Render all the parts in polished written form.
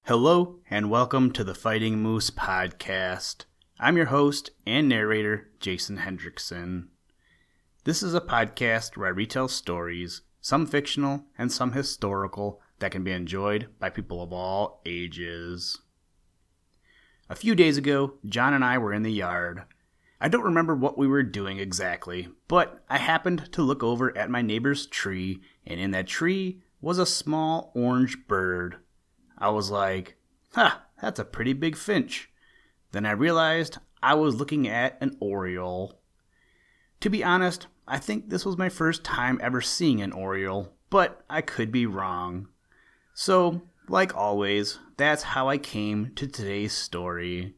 Hello and welcome to the Fighting Moose podcast. I'm your host and narrator, Jason Hendrickson. This is a podcast where I retell stories, some fictional and some historical, that can be enjoyed by people of all ages. A few days ago, John and I were in the yard. I don't remember what we were doing exactly, but I happened to look over at my neighbor's tree, and in that tree was a small orange bird. I was like, that's a pretty big finch. Then I realized I was looking at an Oriole. To be honest, I think this was my first time ever seeing an Oriole, but I could be wrong. So, like always, that's how I came to today's story.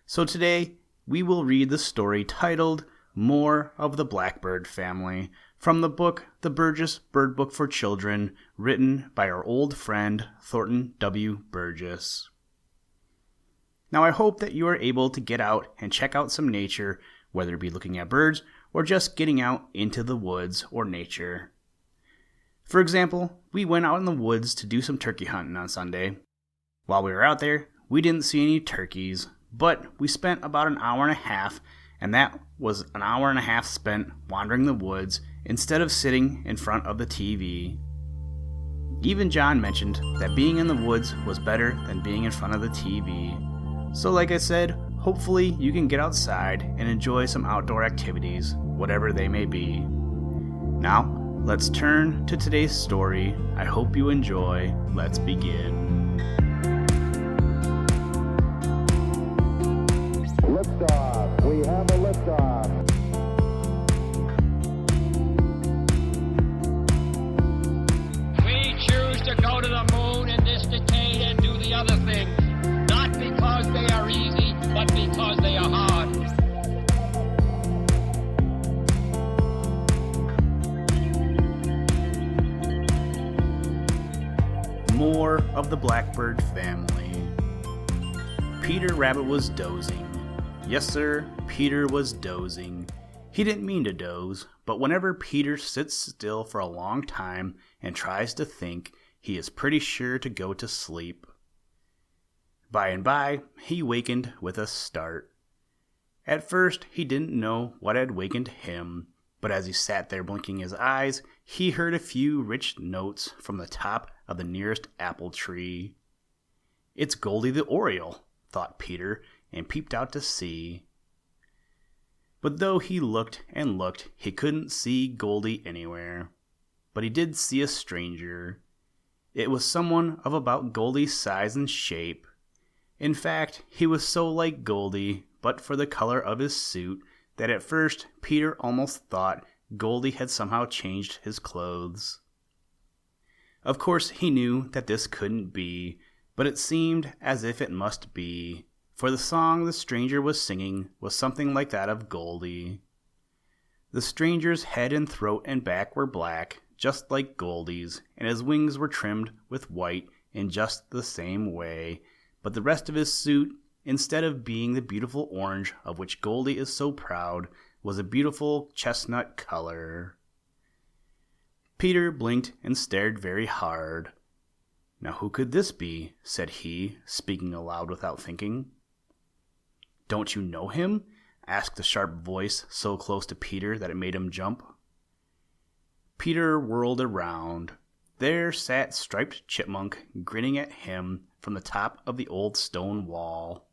So today, we will read the story titled More of the Blackbird Family from the book The Burgess Bird Book for Children, written by our old friend Thornton W. Burgess. Now I hope that you are able to get out and check out some nature, whether it be looking at birds or just getting out into the woods or nature. For example, we went out in the woods to do some turkey hunting on Sunday. While we were out there, we didn't see any turkeys, but we spent about an hour and a half, and that was an hour and a half spent wandering the woods instead of sitting in front of the TV. Even John mentioned that being in the woods was better than being in front of the TV. So like I said, hopefully you can get outside and enjoy some outdoor activities, whatever they may be. Now, let's turn to today's story. I hope you enjoy. Let's begin. Liftoff. We have a liftoff. We choose to go to the moon in this decade and do the other things, not because they are easy, but because they are hard. More of the Blackbird Family. Peter Rabbit was dozing. Yes, sir, Peter was dozing. He didn't mean to doze, but whenever Peter sits still for a long time and tries to think, he is pretty sure to go to sleep. By and by, he wakened with a start. At first, he didn't know what had wakened him, but as he sat there blinking his eyes, he heard a few rich notes from the top of the nearest apple tree. "It's Goldie the Oriole," thought Peter, and peeped out to see. But though he looked and looked, he couldn't see Goldie anywhere. But he did see a stranger. It was someone of about Goldie's size and shape. In fact, he was so like Goldie, but for the color of his suit, that at first Peter almost thought Goldie had somehow changed his clothes. Of course, he knew that this couldn't be, but it seemed as if it must be, for the song the stranger was singing was something like that of Goldie. The stranger's head and throat and back were black, just like Goldie's, and his wings were trimmed with white in just the same way, but the rest of his suit, instead of being the beautiful orange of which Goldie is so proud, was a beautiful chestnut color. Peter blinked and stared very hard. "Now who could this be?" said he, speaking aloud without thinking. "Don't you know him?" asked the sharp voice so close to Peter that it made him jump. Peter whirled around. There sat Striped Chipmunk grinning at him from the top of the old stone wall.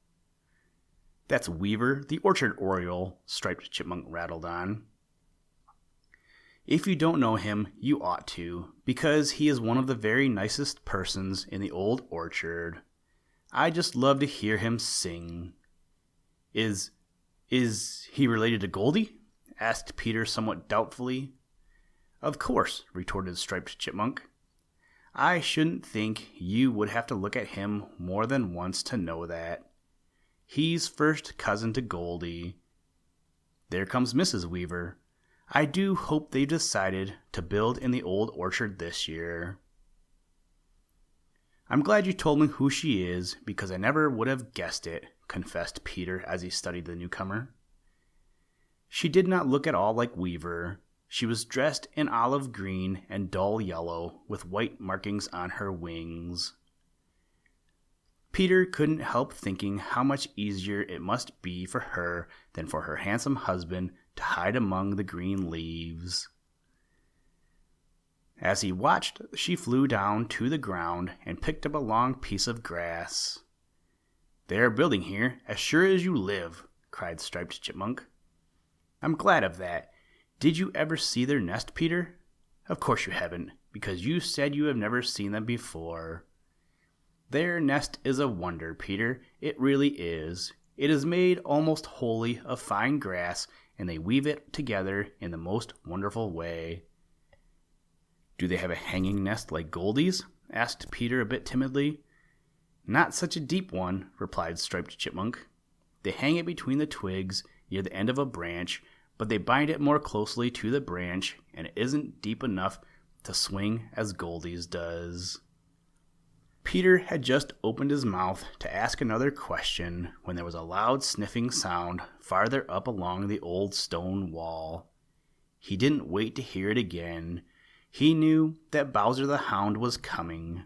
"That's Weaver, the orchard oriole," Striped Chipmunk rattled on. "If you don't know him, you ought to, because he is one of the very nicest persons in the old orchard. I just love to hear him sing." Is he related to Goldie?" asked Peter somewhat doubtfully. "Of course," retorted Striped Chipmunk. "I shouldn't think you would have to look at him more than once to know that. He's first cousin to Goldie. There comes Mrs. Weaver. I do hope they've decided to build in the old orchard this year." "I'm glad you told me who she is, because I never would have guessed it," confessed Peter as he studied the newcomer. She did not look at all like Weaver. She was dressed in olive green and dull yellow, with white markings on her wings. Peter couldn't help thinking how much easier it must be for her than for her handsome husband to hide among the green leaves. As he watched, she flew down to the ground and picked up a long piece of grass. "They are building here, as sure as you live," cried Striped Chipmunk. "I'm glad of that. Did you ever see their nest, Peter?" "Of course you haven't, because you said you have never seen them before." "Their nest is a wonder, Peter. It really is. It is made almost wholly of fine grass, and they weave it together in the most wonderful way." "Do they have a hanging nest like Goldie's?" asked Peter a bit timidly. "Not such a deep one," replied Striped Chipmunk. "They hang it between the twigs near the end of a branch, but they bind it more closely to the branch, and it isn't deep enough to swing as Goldie's does." Peter had just opened his mouth to ask another question when there was a loud sniffing sound farther up along the old stone wall. He didn't wait to hear it again. He knew that Bowser the Hound was coming.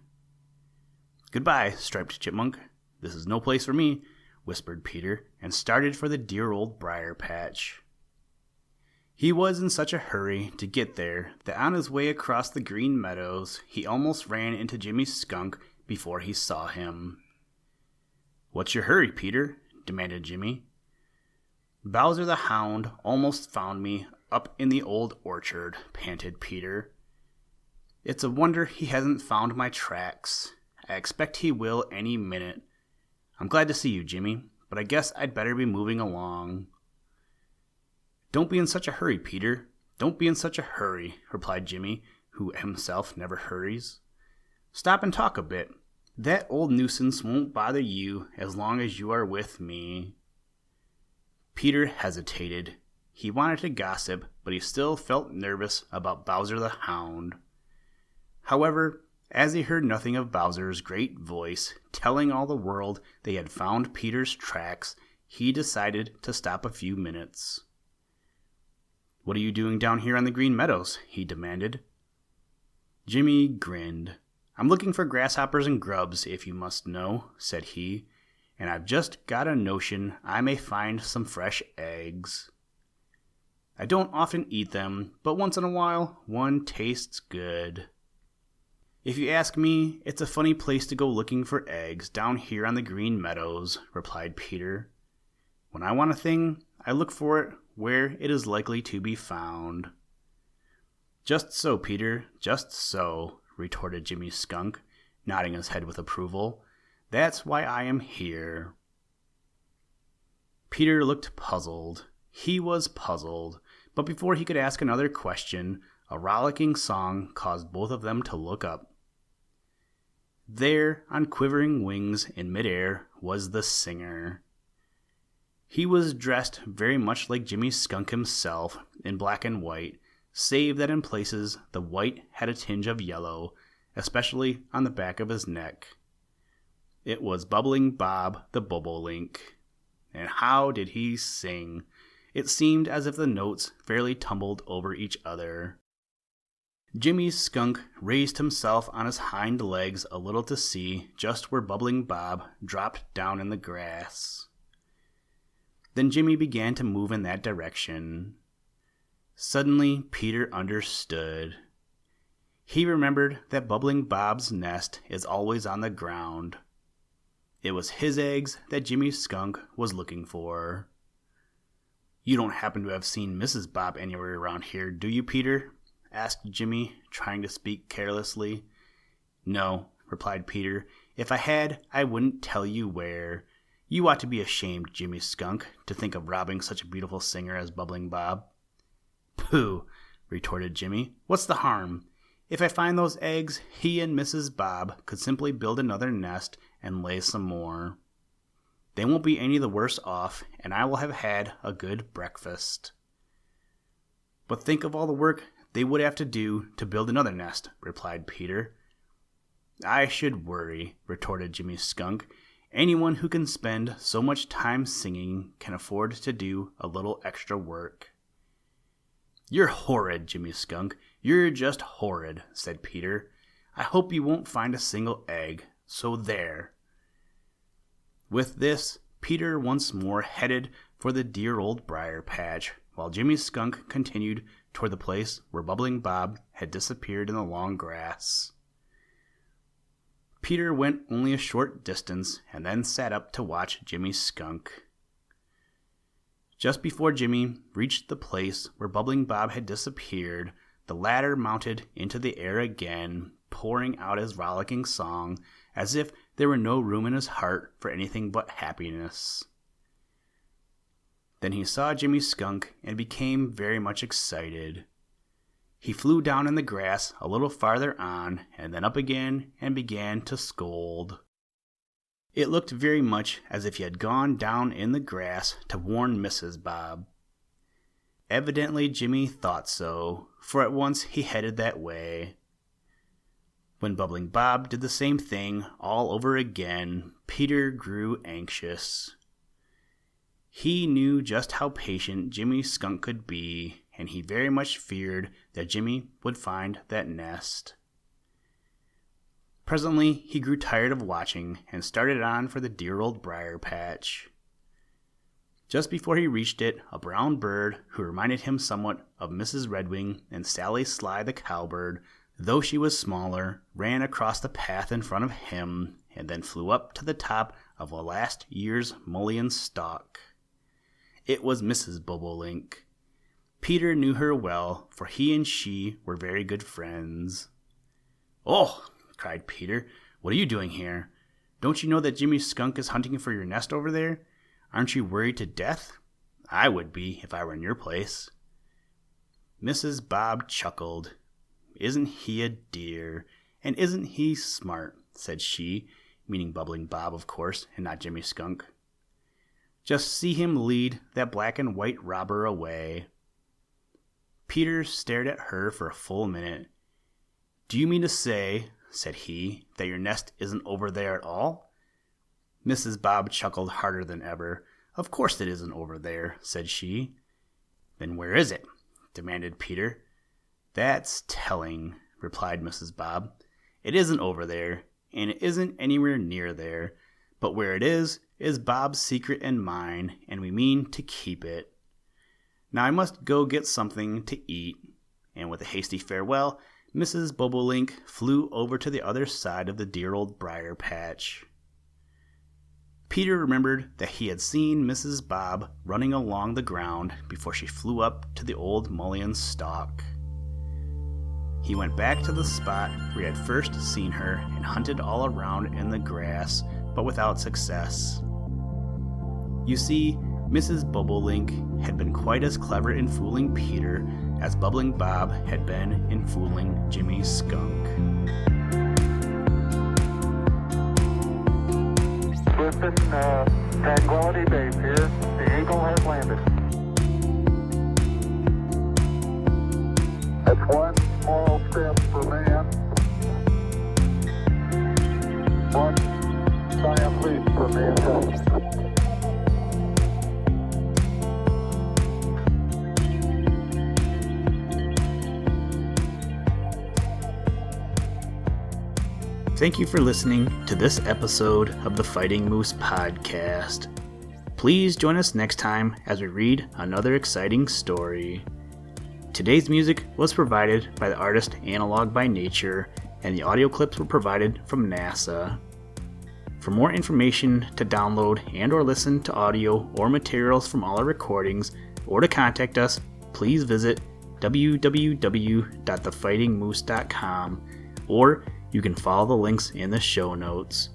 "Goodbye, Striped Chipmunk. This is no place for me," whispered Peter, and started for the dear old briar patch. He was in such a hurry to get there that on his way across the Green Meadows he almost ran into Jimmy Skunk before he saw him. "What's your hurry, Peter?" demanded Jimmy. "Bowser the Hound almost found me up in the old orchard," panted Peter. "It's a wonder he hasn't found my tracks. I expect he will any minute. I'm glad to see you, Jimmy, but I guess I'd better be moving along." "Don't be in such a hurry, Peter. Don't be in such a hurry," replied Jimmy, who himself never hurries. "Stop and talk a bit. That old nuisance won't bother you as long as you are with me." Peter hesitated. He wanted to gossip, but he still felt nervous about Bowser the Hound. However, as he heard nothing of Bowser's great voice telling all the world they had found Peter's tracks, he decided to stop a few minutes. "What are you doing down here on the Green Meadows?" he demanded. Jimmy grinned. "I'm looking for grasshoppers and grubs, if you must know," said he, "and I've just got a notion I may find some fresh eggs. I don't often eat them, but once in a while one tastes good. If you ask me, it's a funny place to go looking for eggs down here on the Green Meadows," replied Peter. "When I want a thing, I look for it where it is likely to be found." "Just so, Peter, just so," retorted Jimmy Skunk, nodding his head with approval. "That's why I am here." Peter looked puzzled. He was puzzled, but before he could ask another question, a rollicking song caused both of them to look up. There, on quivering wings in midair, was the singer. He was dressed very much like Jimmy Skunk himself, in black and white, save that in places the white had a tinge of yellow, especially on the back of his neck. It was Bubbling Bob the Bobolink. And how did he sing? It seemed as if the notes fairly tumbled over each other. Jimmy Skunk raised himself on his hind legs a little to see just where Bubbling Bob dropped down in the grass. Then Jimmy began to move in that direction. Suddenly, Peter understood. He remembered that Bubbling Bob's nest is always on the ground. It was his eggs that Jimmy Skunk was looking for. "You don't happen to have seen Mrs. Bob anywhere around here, do you, Peter?" asked Jimmy, trying to speak carelessly. "No," replied Peter. "If I had, I wouldn't tell you where. You ought to be ashamed, Jimmy Skunk, to think of robbing such a beautiful singer as Bubbling Bob." "Pooh," retorted Jimmy. "What's the harm? If I find those eggs, he and Mrs. Bob could simply build another nest and lay some more. They won't be any the worse off, and I will have had a good breakfast." "But think of all the work they would have to do to build another nest," replied Peter. "I should worry," retorted Jimmy Skunk. "Anyone who can spend so much time singing can afford to do a little extra work." "You're horrid, Jimmy Skunk. You're just horrid," said Peter. "I hope you won't find a single egg, so there." With this, Peter once more headed for the dear old briar patch, while Jimmy Skunk continued toward the place where Bubbling Bob had disappeared in the long grass. Peter went only a short distance and then sat up to watch Jimmy Skunk. Just before Jimmy reached the place where Bubbling Bob had disappeared, the latter mounted into the air again, pouring out his rollicking song, as if there were no room in his heart for anything but happiness. Then he saw Jimmy Skunk and became very much excited. He flew down in the grass a little farther on, and then up again, and began to scold. It looked very much as if he had gone down in the grass to warn Mrs. Bob. Evidently Jimmy thought so, for at once he headed that way. When Bubbling Bob did the same thing all over again, Peter grew anxious. He knew just how patient Jimmy Skunk could be, and he very much feared that Jimmy would find that nest. Presently, he grew tired of watching and started on for the dear old briar patch. Just before he reached it, a brown bird, who reminded him somewhat of Mrs. Redwing and Sally Sly the cowbird, though she was smaller, ran across the path in front of him and then flew up to the top of a last year's mullein stalk. It was Mrs. Bobolink. Peter knew her well, for he and she were very good friends. "Oh!" cried Peter. "What are you doing here? Don't you know that Jimmy Skunk is hunting for your nest over there? Aren't you worried to death? I would be if I were in your place." Mrs. Bob chuckled. "Isn't he a dear? And isn't he smart?" said she, meaning Bubbling Bob, of course, and not Jimmy Skunk. "Just see him lead that black and white robber away." Peter stared at her for a full minute. "Do you mean to say," said he, "that your nest isn't over there at all?" Mrs. Bob chuckled harder than ever. "Of course it isn't over there," said she. "Then where is it?" demanded Peter. "That's telling," replied Mrs. Bob. "It isn't over there, and it isn't anywhere near there. But where it is Bob's secret and mine, and we mean to keep it. Now I must go get something to eat." And with a hasty farewell, Mrs. Bobolink flew over to the other side of the dear old briar patch. Peter remembered that he had seen Mrs. Bob running along the ground before she flew up to the old mullein stalk. He went back to the spot where he had first seen her and hunted all around in the grass, but without success. You see, Mrs. Bobolink had been quite as clever in fooling Peter as Bubbling Bob had been in fooling Jimmy Skunk. Listen, Tranquility Base here. The Eagle has landed. That's one small step for man, one giant leap for mankind. Thank you for listening to this episode of the Fighting Moose podcast. Please join us next time as we read another exciting story. Today's music was provided by the artist Analog by Nature, and the audio clips were provided from NASA. For more information to download and or listen to audio or materials from all our recordings, or to contact us, please visit www.thefightingmoose.com, or you can follow the links in the show notes.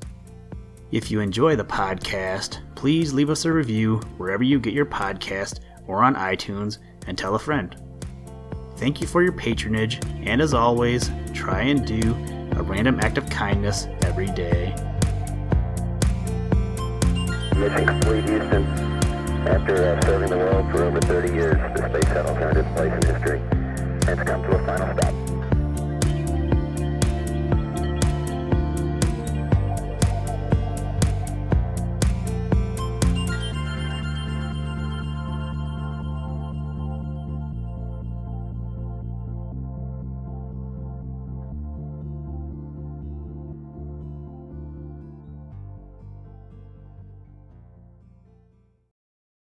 If you enjoy the podcast, please leave us a review wherever you get your podcast or on iTunes, and tell a friend. Thank you for your patronage, and as always, try and do a random act of kindness every day. Mission complete, Houston. After serving the world for over 30 years, the space shuttle turned its place in history and has come to a final stop.